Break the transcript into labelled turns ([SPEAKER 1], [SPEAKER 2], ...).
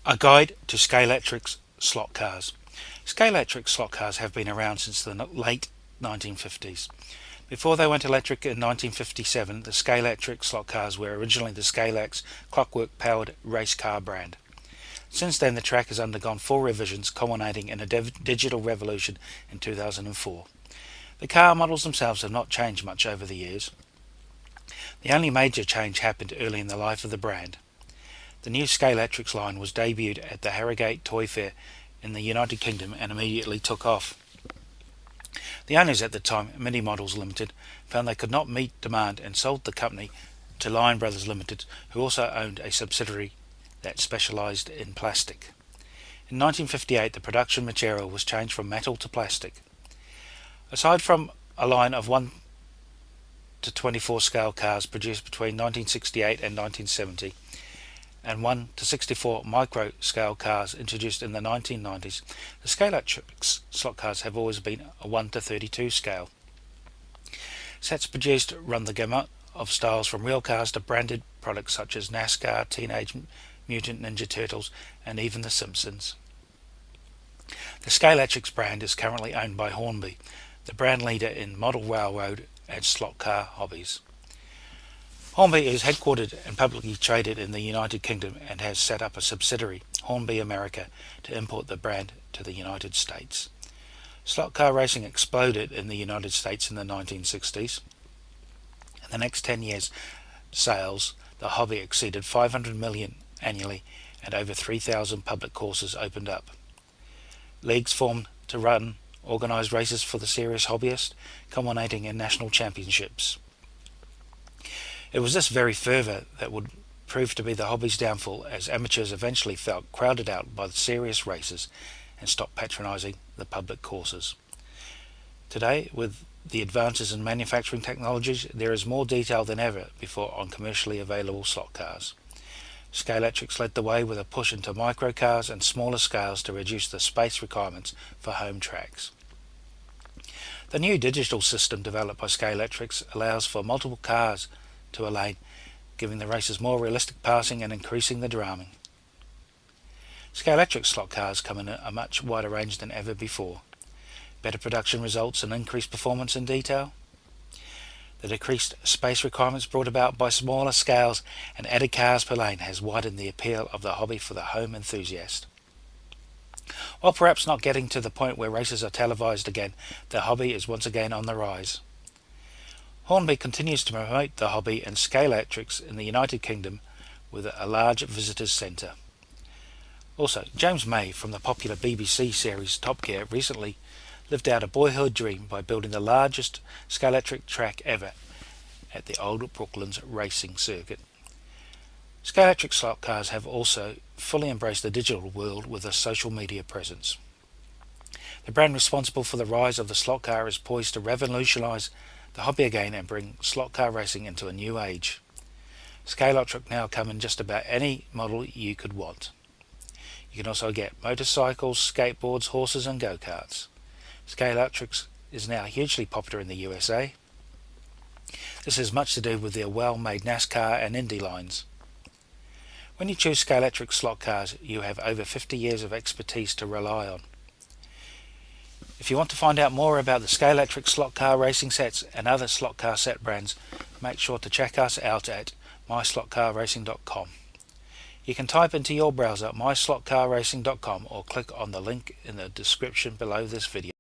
[SPEAKER 1] A guide to Scalextric's slot cars. Scalextric slot cars have been around since the late 1950s. Before they went electric in 1957, the Scalextric slot cars were originally the Scalex clockwork-powered race car brand. Since then, the track has undergone 4 revisions, culminating in a digital revolution in 2004. The car models themselves have not changed much over the years. The only major change happened early in the life of the brand. The new Scalextric line was debuted at the Harrogate Toy Fair in the United Kingdom and immediately took off. The owners at the time, Mini Models Limited, found they could not meet demand and sold the company to Lion Brothers Limited, who also owned a subsidiary that specialised in plastic. In 1958, the production material was changed from metal to plastic. Aside from a line of 1 to 24 scale cars produced between 1968 and 1970, and 1 to 64 micro scale cars introduced in the 1990s, the Scalextric slot cars have always been a 1 to 32 scale. Sets produced run the gamut of styles from real cars to branded products such as NASCAR, Teenage Mutant Ninja Turtles, and even The Simpsons. The Scalextric brand is currently owned by Hornby, the brand leader in model railroad and slot car hobbies. Hornby is headquartered and publicly traded in the United Kingdom and has set up a subsidiary, Hornby America, to import the brand to the United States. Slot car racing exploded in the United States in the 1960s. In the next 10 years, sales, the hobby exceeded 500 million annually and over 3,000 public courses opened up. Leagues formed to run organised races for the serious hobbyist, culminating in national championships. It was this very fervour that would prove to be the hobby's downfall, as amateurs eventually felt crowded out by the serious races and stopped patronising the public courses. Today, with the advances in manufacturing technologies, there is more detail than ever before on commercially available slot cars. Scalextric led the way with a push into microcars and smaller scales to reduce the space requirements for home tracks. The new digital system developed by Scalextric allows for multiple cars to a lane, giving the races more realistic passing and increasing the drama. Scalextric slot cars come in a much wider range than ever before. Better production results and increased performance and detail. The decreased space requirements brought about by smaller scales and added cars per lane has widened the appeal of the hobby for the home enthusiast. While perhaps not getting to the point where races are televised again, the hobby is once again on the rise. Hornby continues to promote the hobby and Scalextric in the United Kingdom with a large visitors centre. Also, James May from the popular BBC series Top Gear recently lived out a boyhood dream by building the largest Scalextric track ever at the Old Brooklands racing circuit. Scalextric slot cars have also fully embraced the digital world with a social media presence. The brand responsible for the rise of the slot car is poised to revolutionise the hobby again and bring slot car racing into a new age. Scalextric now come in just about any model you could want. You can also get motorcycles, skateboards, horses and go-karts. Scalextric is now hugely popular in the USA. This has much to do with their well-made NASCAR and Indy lines. When you choose Scalextric slot cars, you have over 50 years of expertise to rely on. If you want to find out more about the Scalextric slot car racing sets and other slot car set brands, make sure to check us out at myslotcarracing.com. You can type into your browser myslotcarracing.com or click on the link in the description below this video.